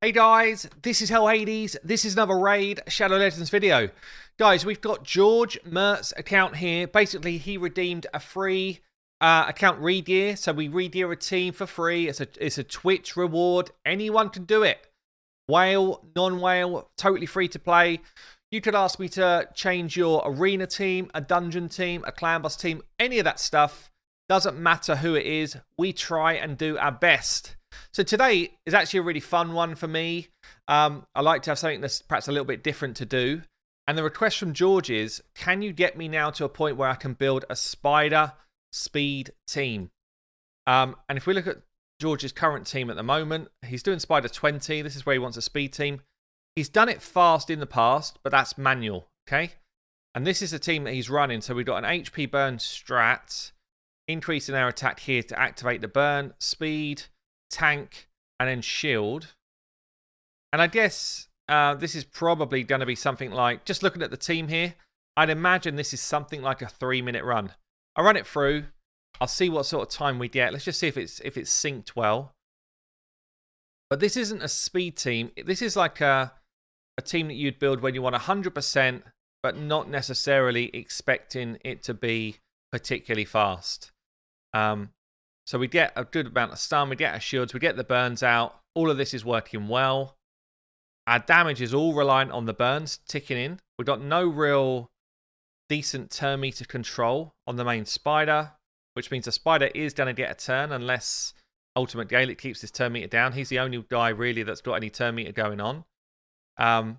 Hey guys, this is Hell Hades. This is another Raid Shadow Legends video. Guys, we've got George Mert's account here. Basically, he redeemed a free account regear. So we regear a team for free. It's a Twitch reward. Anyone can do it. Whale, non-whale, totally free to play. You could ask me to change your arena team, a dungeon team, a clan boss team, any of that stuff. Doesn't matter who it is. We try and do our best. So today is actually a really fun one for me. I like to have something that's perhaps a little bit different to do. And the request from George is, can you get me now to a point where I can build a spider speed team? And if we look at George's current team at the moment, he's doing spider 20. This is where he wants a speed team. He's done it fast in the past, but that's manual, okay? And this is the team that he's running. So we've got an HP burn strat, increase in our attack here to activate the burn, speed, tank, and then shield. And I guess this is probably going to be something like, just looking at the team here, I'd imagine this is something like a 3-minute run. I'll run it through. I'll see what sort of time we get. Let's just see if it's synced well. But this isn't a speed team. This is like a team that you'd build when you want 100%, but not necessarily expecting it to be particularly fast. So we get a good amount of stun, we get our shields, we get the burns out. All of this is working well. Our damage is all reliant on the burns ticking in. We've got no real decent turn meter control on the main spider, which means the spider is going to get a turn unless Ultimate Gaelic keeps his turn meter down. He's the only guy really that's got any turn meter going on.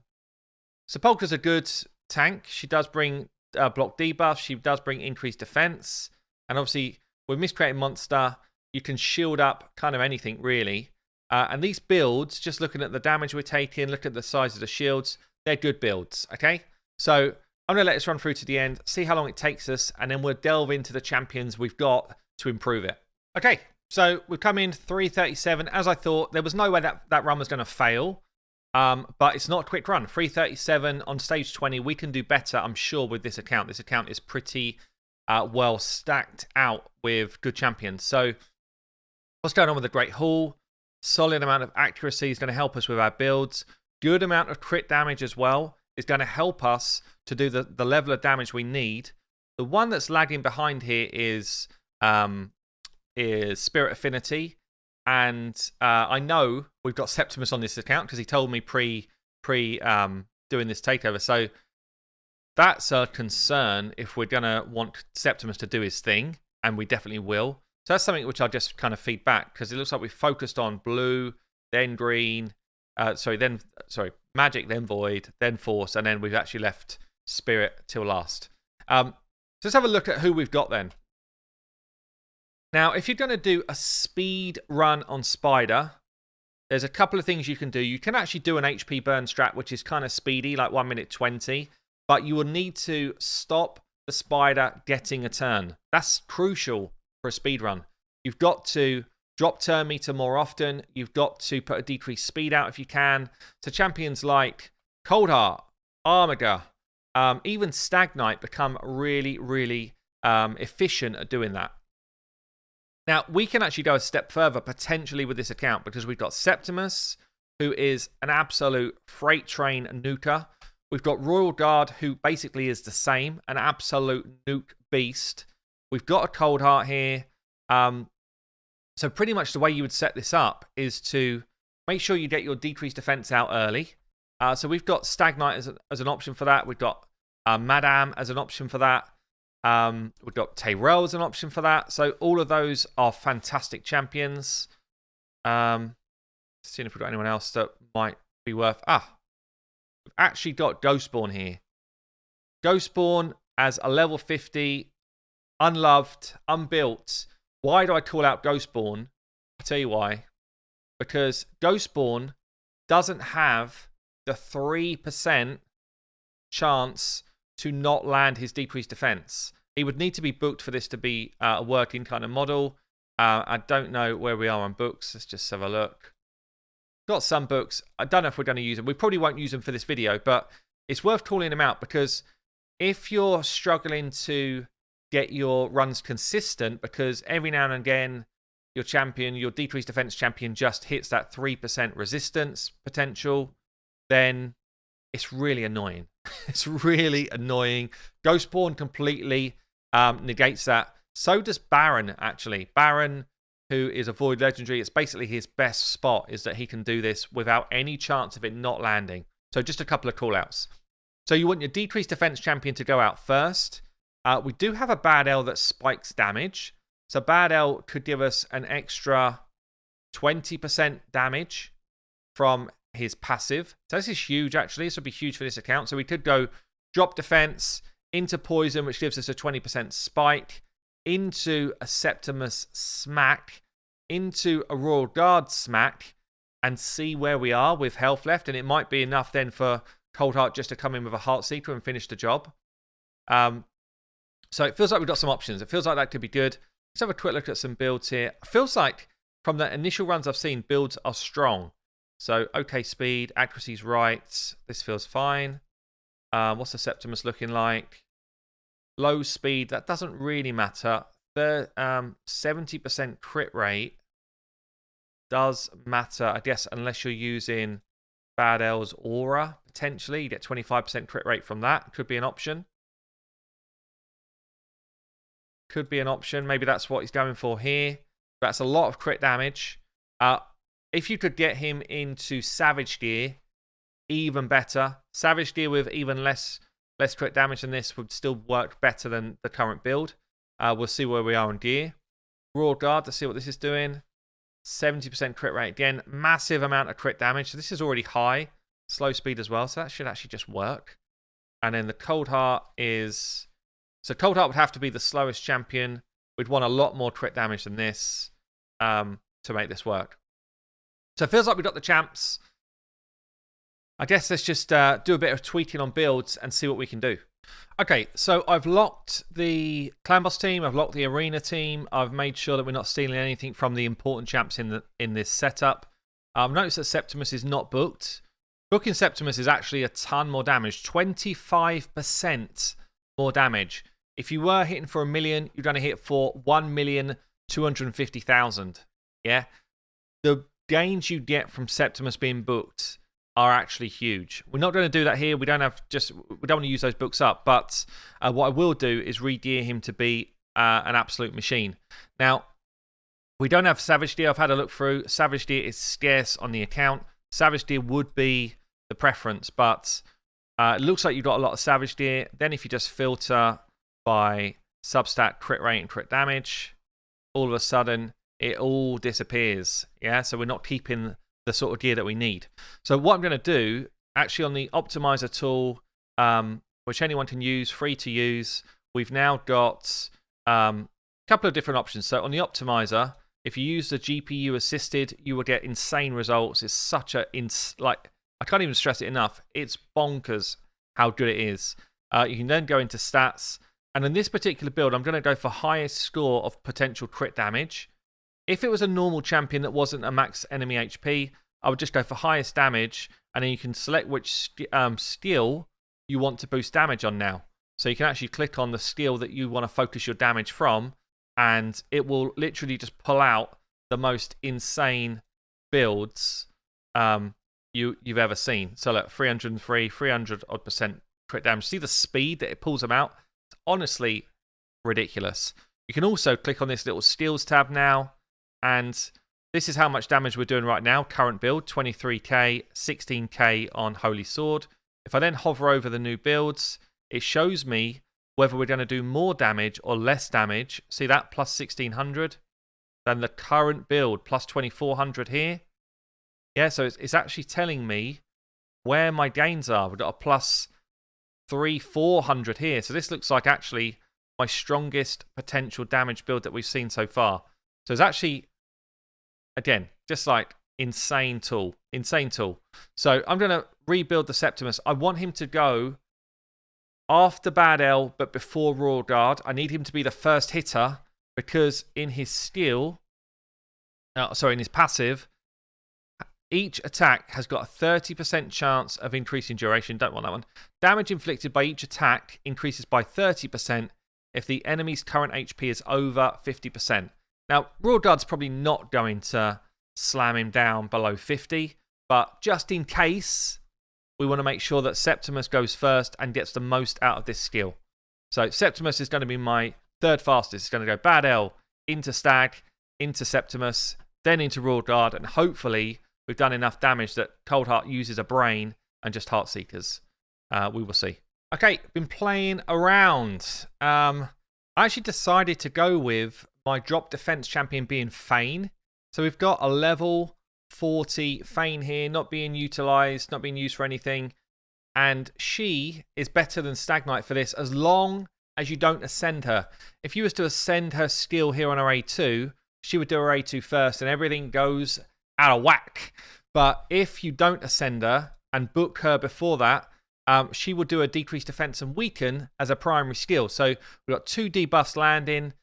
Sepulchre's a good tank. She does bring block debuff. She does bring increased defense. And obviously, with Miscreating Monster, you can shield up kind of anything, really. And these builds, just looking at the damage we're taking, look at the size of the shields, they're good builds, okay? So I'm going to let this run through to the end, see how long it takes us, and then we'll delve into the champions we've got to improve it. Okay, so we've come in 337. As I thought, there was no way that run was going to fail. But it's not a quick run. 337 on stage 20. We can do better, I'm sure, with this account. This account is pretty well stacked out with good champions. So what's going on with the Great Hall? Solid amount of accuracy is going to help us with our builds. Good amount of crit damage as well is going to help us to do the level of damage we need. The one that's lagging behind here is Spirit Affinity. And I know we've got Septimus on this account because he told me pre doing this takeover. So that's a concern if we're going to want Septimus to do his thing, and we definitely will. So that's something which I'll just kind of feed back, because it looks like we focused on blue, then green, magic, then void, then force, and then we've actually left spirit till last. So let's have a look at who we've got then. Now, if you're going to do a speed run on Spider, there's a couple of things you can do. You can actually do an HP burn strat, which is kind of speedy, like 1 minute 20, but you will need to stop the Spider getting a turn. That's crucial for a speed run. You've got to drop turn meter more often. You've got to put a decreased speed out if you can. So champions like Coldheart, Armiger, even Stag Knight become really, really efficient at doing that. Now, we can actually go a step further potentially with this account, because we've got Septimus, who is an absolute freight train nuker. We've got Royal Guard, who basically is the same, an absolute nuke beast. We've got a Coldheart here. So pretty much the way you would set this up is to make sure you get your decreased defense out early. So we've got Stag Knight as an option for that. We've got Madame as an option for that. We've got Tyrell as an option for that. So all of those are fantastic champions. Seeing if we've got anyone else that might be worth... we've actually got Ghostborn here. Ghostborn as a level 50, unloved, unbuilt. Why do I call out Ghostborn? I'll tell you why. Because Ghostborn doesn't have the 3% chance to not land his decreased defense. He would need to be booked for this to be a working kind of model. I don't know where we are on books. Let's just have a look. Got some books. I don't know if we're going to use them. We probably won't use them for this video, but it's worth calling them out, because if you're struggling to get your runs consistent, because every now and again your champion, your decreased defense champion, just hits that 3% resistance potential, then it's really annoying. It's really annoying. Ghostborn completely negates that. So does Baron, actually. Baron, who is a Void Legendary, it's basically his best spot, is that he can do this without any chance of it not landing. So just a couple of callouts. So you want your decreased defense champion to go out first. We do have a Bad L that spikes damage. So Bad L could give us an extra 20% damage from his passive. So this is huge, actually. This would be huge for this account. So we could go drop defense into poison, which gives us a 20% spike, into a Septimus smack, into a Royal Guard smack, and see where we are with health left. And it might be enough then for Cold Heart just to come in with a Heartseeker and finish the job. So it feels like we've got some options. It feels like that could be good. Let's have a quick look at some builds here. It feels like from the initial runs I've seen, builds are strong. So, okay, speed, accuracy's right. This feels fine. What's the Septimus looking like? Low speed, that doesn't really matter. The 70% crit rate does matter, I guess, unless you're using Bad L's Aura, potentially. You get 25% crit rate from that. Could be an option. Could be an option. Maybe that's what he's going for here. That's a lot of crit damage. If you could get him into Savage Gear, even better. Savage Gear with even less crit damage than this would still work better than the current build. We'll see where we are in gear. Royal Guard, let's see what this is doing. 70% crit rate again. Massive amount of crit damage. So this is already high. Slow speed as well. So that should actually just work. And then the Cold Heart is... So Cold Heart would have to be the slowest champion. We'd want a lot more crit damage than this to make this work. So it feels like we've got the champs. I guess let's just do a bit of tweaking on builds and see what we can do. Okay, so I've locked the Clan Boss team. I've locked the Arena team. I've made sure that we're not stealing anything from the important champs in this setup. I've noticed that Septimus is not booked. Booking Septimus is actually a ton more damage. 25% more damage. If you were hitting for 1 million, you're going to hit for 1,250,000. Yeah? The gains you get from Septimus being booked are actually huge. We're not going to do that here. We don't want to use those books up. But what I will do is re-gear him to be an absolute machine. Now, we don't have Savage Deer. I've had a look through. Savage Deer is scarce on the account. Savage Deer would be the preference, but it looks like you've got a lot of Savage Deer. Then if you just filter by substat crit rate and crit damage, all of a sudden it all disappears. Yeah, so we're not keeping the sort of gear that we need. So what I'm going to do, actually on the optimizer tool, which anyone can use, free to use, we've now got a couple of different options. So on the optimizer, if you use the GPU assisted, you will get insane results. It's such a, I can't even stress it enough. It's bonkers how good it is. You can then go into stats. And in this particular build, I'm going to go for highest score of potential crit damage. If it was a normal champion that wasn't a max enemy HP, I would just go for highest damage. And then you can select which skill you want to boost damage on now. So you can actually click on the skill that you want to focus your damage from. And it will literally just pull out the most insane builds you've ever seen. So look, 303, 300% crit damage. See the speed that it pulls them out? It's honestly ridiculous. You can also click on this little skills tab now. And this is how much damage we're doing right now. Current build, 23k, 16k on Holy Sword. If I then hover over the new builds, it shows me whether we're going to do more damage or less damage. See that? Plus 1600. Than the current build, plus 2400 here. Yeah, so it's actually telling me where my gains are. We've got a plus 400 here. So this looks like actually my strongest potential damage build that we've seen so far. So it's actually, again, just like insane tool. Insane tool. So I'm going to rebuild the Septimus. I want him to go after Bad L, but before Royal Guard. I need him to be the first hitter because in his skill, in his passive, each attack has got a 30% chance of increasing duration. Don't want that one. Damage inflicted by each attack increases by 30% if the enemy's current HP is over 50%. Now, Royal Guard's probably not going to slam him down below 50, but just in case, we want to make sure that Septimus goes first and gets the most out of this skill. So Septimus is going to be my third fastest. It's going to go Bad L into Stag, into Septimus, then into Royal Guard, and hopefully we've done enough damage that Cold Heart uses a brain and just Heart Seekers. We will see. Okay, been playing around. I actually decided to go with my drop defense champion being Fane. So we've got a level 40 Fane here, not being utilized, not being used for anything. And she is better than Stag Knight for this as long as you don't ascend her. If you was to ascend her skill here on her A2, she would do her A2 first and everything goes out of whack. But if you don't ascend her and book her before that, she will do a decreased defense and weaken as a primary skill. So we've got 2 debuffs landing,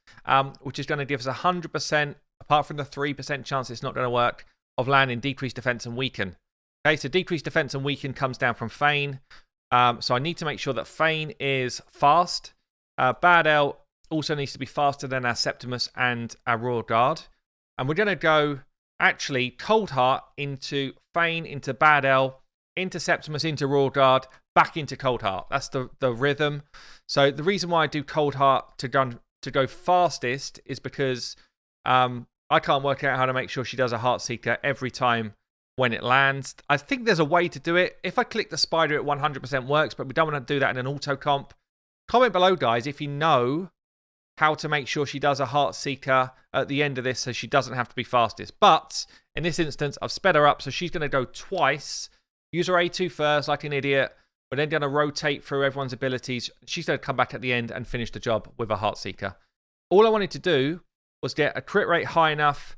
which is going to give us 100%, apart from the 3% chance it's not going to work, of landing decreased defense and weaken. Okay, so decreased defense and weaken comes down from Fane. So I need to make sure that Fane is fast. Bad L also needs to be faster than our Septimus and our Royal Guard. And we're going to go, actually, Cold Heart into Fane, into Bad L, into Septimus, into Royal Guard, back into Cold Heart. That's the rhythm. So the reason why I do Cold Heart to go fastest is because I can't work out how to make sure she does a Heart Seeker every time when it lands. I think there's a way to do it. If I click the spider, it 100% works, but we don't want to do that in an auto comp. Comment below, guys, if you know how to make sure she does a Heart Seeker at the end of this so she doesn't have to be fastest. But in this instance, I've sped her up, so she's going to go twice. Use her A2 first like an idiot. We're then going to rotate through everyone's abilities. She's going to come back at the end and finish the job with a Heart Seeker. All I wanted to do was get a crit rate high enough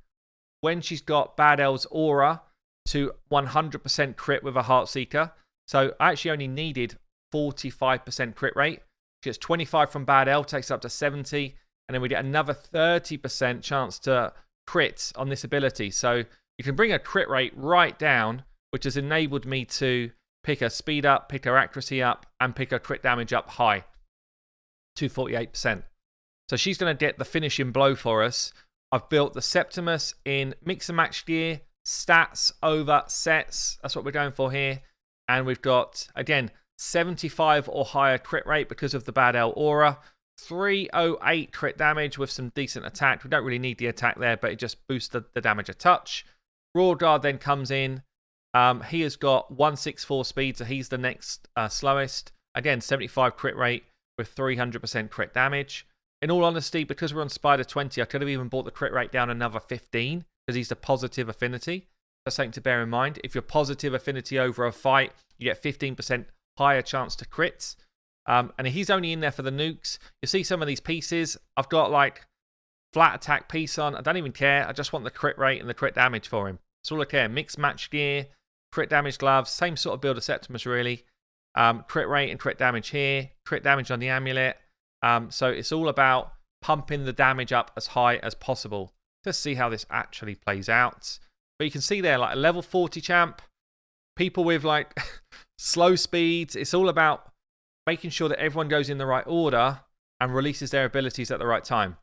when she's got Bad L's aura to 100% crit with a Heart Seeker. So I actually only needed 45% crit rate. She gets 25 from Bad L, takes it up to 70. And then we get another 30% chance to crit on this ability. So you can bring a crit rate right down, which has enabled me to pick her speed up, pick her accuracy up, and pick her crit damage up high to 48%. So she's going to get the finishing blow for us. I've built the Septimus in mix and match gear, stats over sets. That's what we're going for here. And we've got, again, 75 or higher crit rate because of the Bad L aura. 308 crit damage with some decent attack. We don't really need the attack there, but it just boosts the damage a touch. Royal Guard then comes in. He has got 164 speed, so he's the next slowest. Again, 75 crit rate with 300% crit damage. In all honesty, because we're on Spider 20, I could have even brought the crit rate down another 15 because he's the positive affinity. That's something to bear in mind. If you're positive affinity over a fight, you get 15% higher chance to crit. And he's only in there for the nukes. You see some of these pieces. I've got like flat attack piece on. I don't even care. I just want the crit rate and the crit damage for him. That's all I care. Mixed match gear, crit damage gloves, same sort of build as Septimus really. Crit rate and crit damage here. Crit damage on the amulet. So it's all about pumping the damage up as high as possible. Let's see how this actually plays out. But you can see there, like a level 40 champ, people with like slow speeds. It's all about making sure that everyone goes in the right order and releases their abilities at the right time.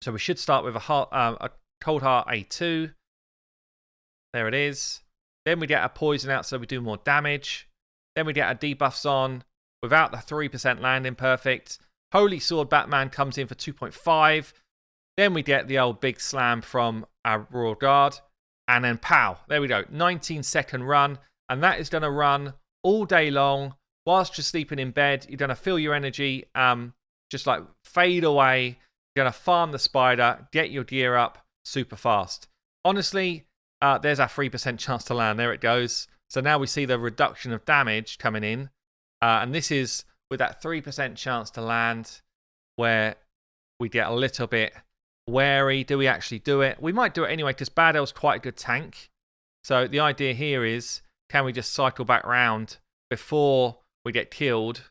So we should start with a Cold Heart A2. There it is. Then we get a poison out so we do more damage. Then we get our debuffs on without the 3% landing perfect. Holy Sword Batman comes in for 2.5. Then we get the old big slam from our Royal Guard. And then pow, there we go. 19-second run. And that is going to run all day long. Whilst you're sleeping in bed, you're going to feel your energy just like fade away. You're going to farm the spider, get your gear up super fast. Honestly, there's our 3% chance to land. There it goes. So now we see the reduction of damage coming in. And this is with that 3% chance to land where we get a little bit wary. Do we actually do it? We might do it anyway because Bad L's quite a good tank. So the idea here is, can we just cycle back round before we get killed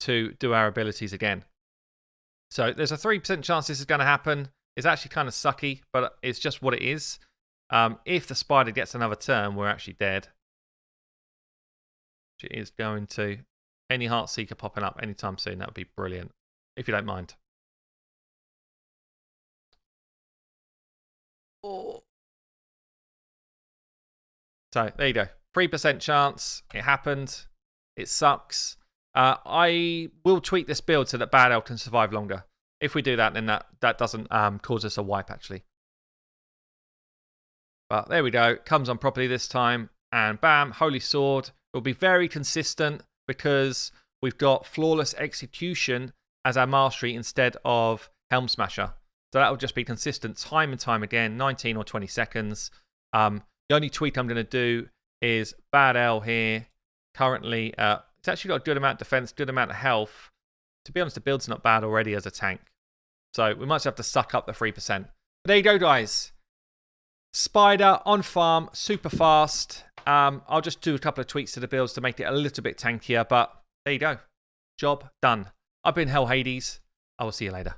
to do our abilities again? So there's a 3% chance this is going to happen. It's actually kind of sucky, but it's just what it is. If the spider gets another turn, we're actually dead. Which it is going to. Any Heart Seeker popping up anytime soon, that would be brilliant. If you don't mind. Oh. So there you go. 3% chance. It happened. It sucks. I will tweak this build so that Bad L can survive longer. If we do that, then that doesn't cause us a wipe, actually. But there we go. Comes on properly this time. And bam, Holy Sword. It will be very consistent because we've got Flawless Execution as our mastery instead of Helm Smasher. So that will just be consistent time and time again, 19 or 20 seconds. The only tweak I'm going to do is Bad L here. Currently, it's actually got a good amount of defense, good amount of health. To be honest, the build's not bad already as a tank. So we might have to suck up the 3%. But there you go, guys. Spider on farm, super fast. I'll just do a couple of tweaks to the builds to make it a little bit tankier. But there you go. Job done. I've been Hell Hades. I will see you later.